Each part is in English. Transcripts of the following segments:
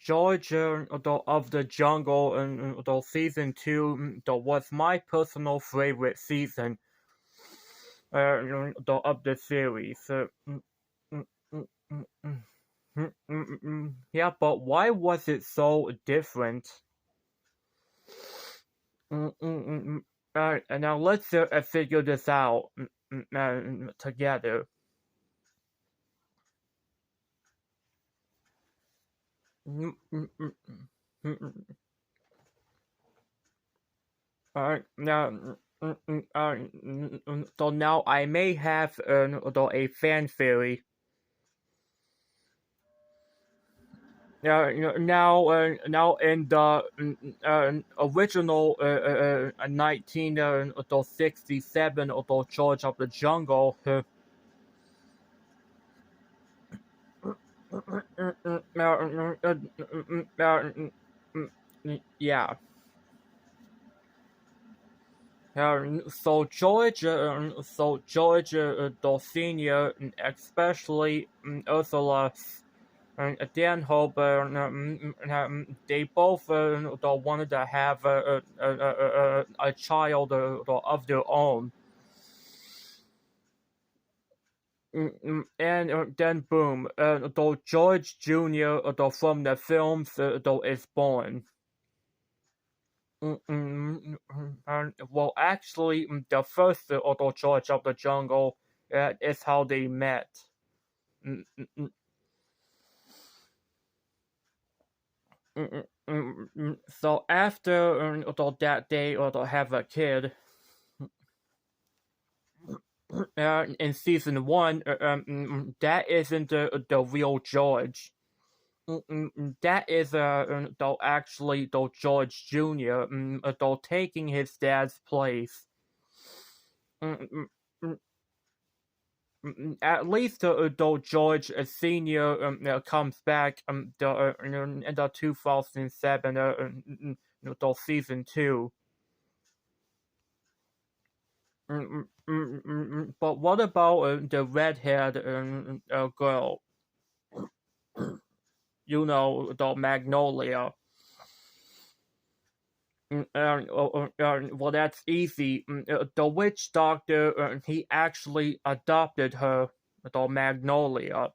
George of the Jungle and the season 2 was my personal favorite season of the series. Yeah, but why was it so different? And now let's figure this out together. Now, so now I may have a fan theory. Now in the original 1967 George of the Jungle, yeah. So George, the senior, especially Ursula and Stanhope, they both wanted to have a child of their own. And then boom, though George Jr. From the films is born. Well, actually, the first George of the Jungle is how they met. Mm, mm, mm, So after that they have a kid in season 1, that isn't the real George. That is though actually though George Jr. Though taking his dad's place. At least though George Senior comes back in the 2007 though season 2. But what about the red-haired girl? You know, the Magnolia. Well, that's easy. The witch doctor, he actually adopted her, the Magnolia.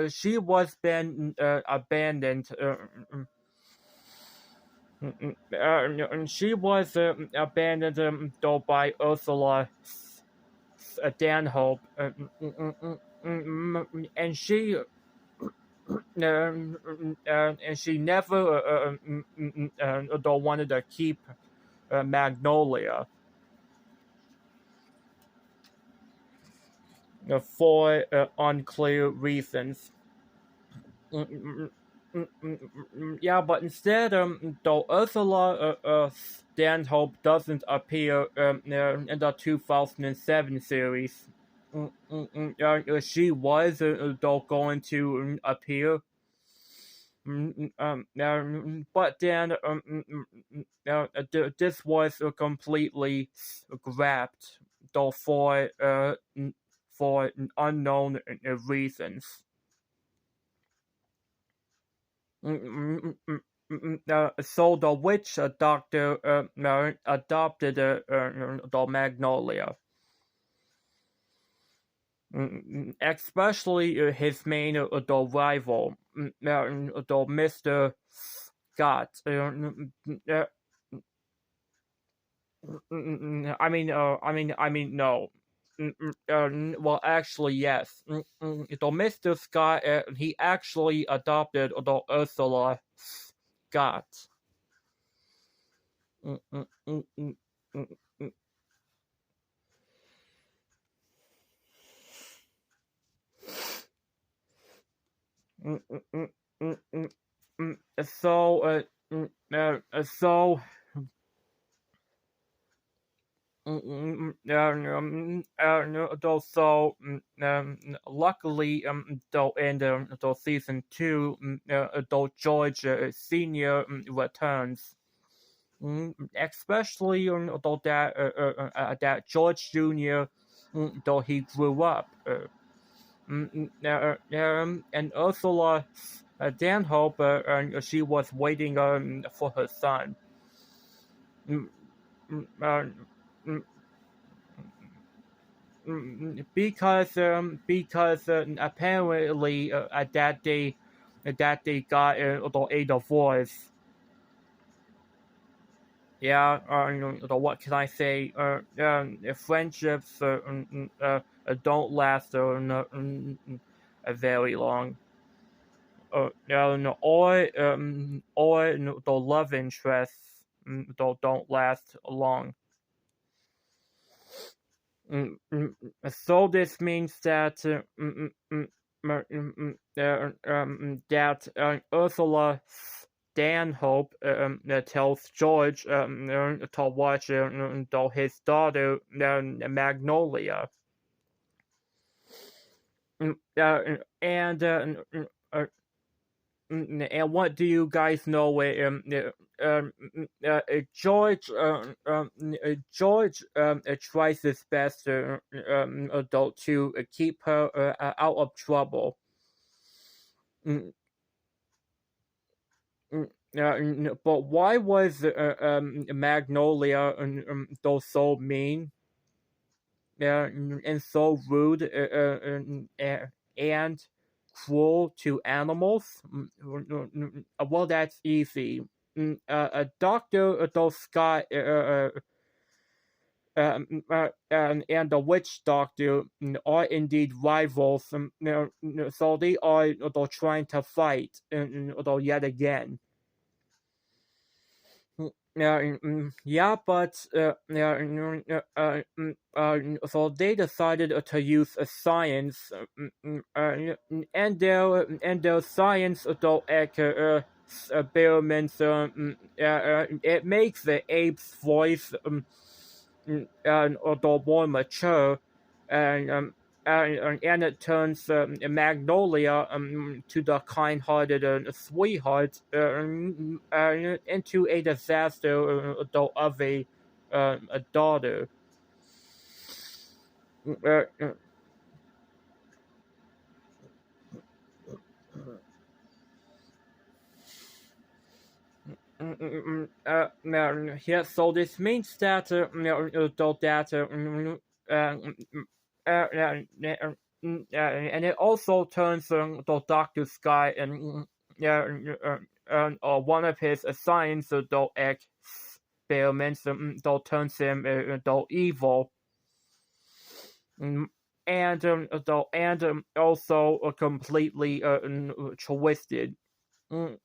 She was been abandoned. She was abandoned though by Ursula Stanhope, and she never wanted to keep Magnolia for unclear reasons. Yeah, but instead, though Ursula Stanhope doesn't appear in the 2007 series, she was though going to appear. But then this was completely grabbed, though for unknown reasons. So the witch doctor adopted the Magnolia. Especially his main the rival, the Mr. Scott. No. Well, actually, yes. The Mr. Scott, he actually adopted the Ursula Scott. So, so so luckily though in the season 2 though George Senior returns, especially though that George Junior though he grew up, and Ursula Dan Hope, she was waiting for her son. Mm, mm, mm, because apparently that they got a divorce. Yeah, what can I say? Friendships don't last very long. Or the love interests don't last long. So this means that Ursula Stanhope tells George to watch his daughter Magnolia. And uh, and what do you guys know? George George tries his best to keep her out of trouble. Mm, but why was Magnolia though so mean and so rude and cruel to animals? Well, that's easy. Dr. Scott and the witch doctor are indeed rivals, so they are trying to fight yet again. Yeah, but so they decided to use science, and their science experiments. It makes the ape's voice more mature, and and it turns Magnolia to the kind-hearted sweetheart into a disaster of a daughter. Uh, uh, yeah, so this means that and it also turns the Doctor Sky and one of his science experiments turns him evil. And also completely twisted. Mm,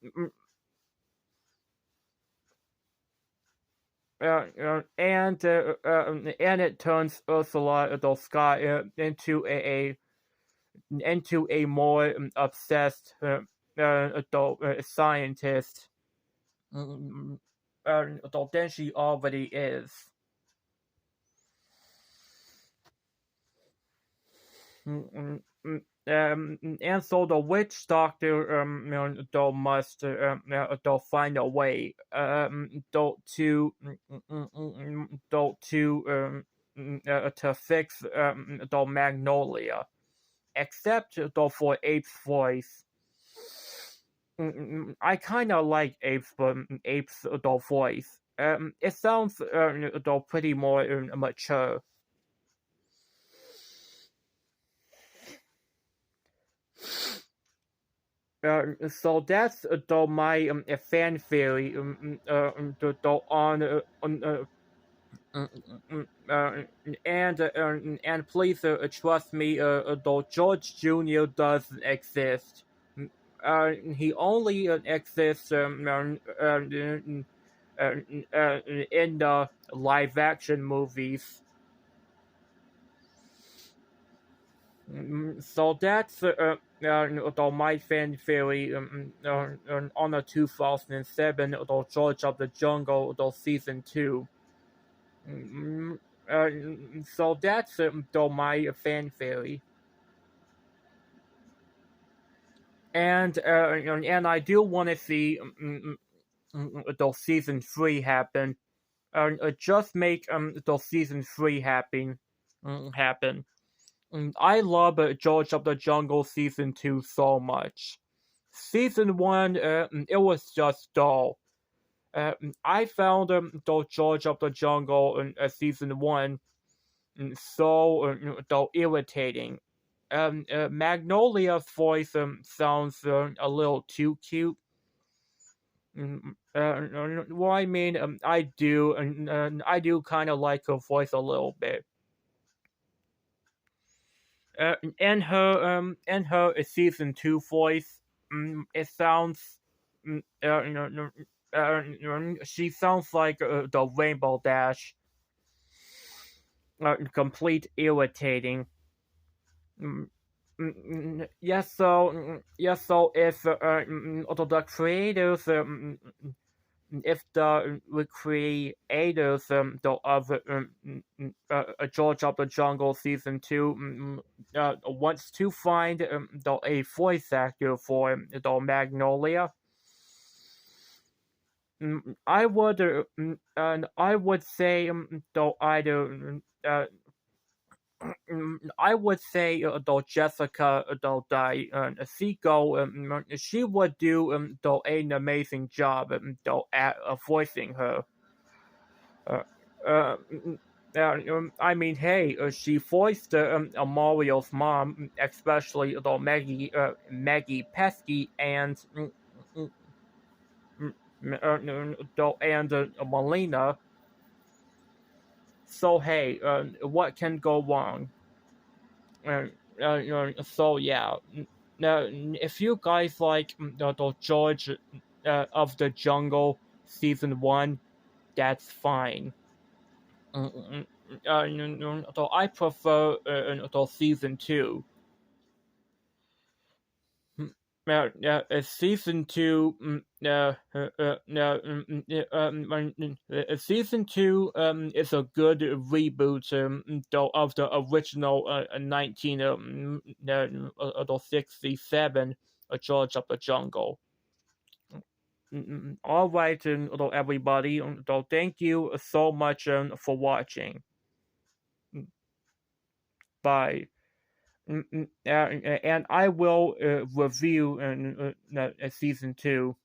and it turns Ursula the Sky into a more obsessed adult scientist than she already is. And so the witch doctor must find a way to fix the Magnolia, except for Ape's voice. I kind of like Ape's voice. It sounds pretty more mature. So that's my fan theory and please trust me, though George Jr. doesn't exist. He only exists in the live action movies. So that's my fan theory on the 2007 George of the Jungle season 2. So that's my fan theory. And I do want to see the season 3 happen. Just make the season 3 happen. I love George of the Jungle season 2 so much. season one, it was just dull. I found the George of the Jungle in season one so though irritating. Magnolia's voice sounds a little too cute. Well, I mean, I do kind of like her voice a little bit. In her season two voice, it sounds, she sounds like the Rainbow Dash, complete irritating. Mm, yes, so if the creators, if the creators of George of the Jungle season two wants to find a voice actor for the Magnolia, I would say though either I would say though Jessica though Seagull she would do though an amazing job though at voicing her. Uh, uh, I mean, hey, she voiced Mario's mom, especially though Maggie Pesky and though and Melina. So hey, what can go wrong? Uh, so yeah, now if you guys like the George of the Jungle season one, that's fine. So I prefer the season two. Season two, season two is a good reboot though of the original 1967 George of the Jungle. All right, everybody. So thank you so much for watching. Bye. And I will review season two.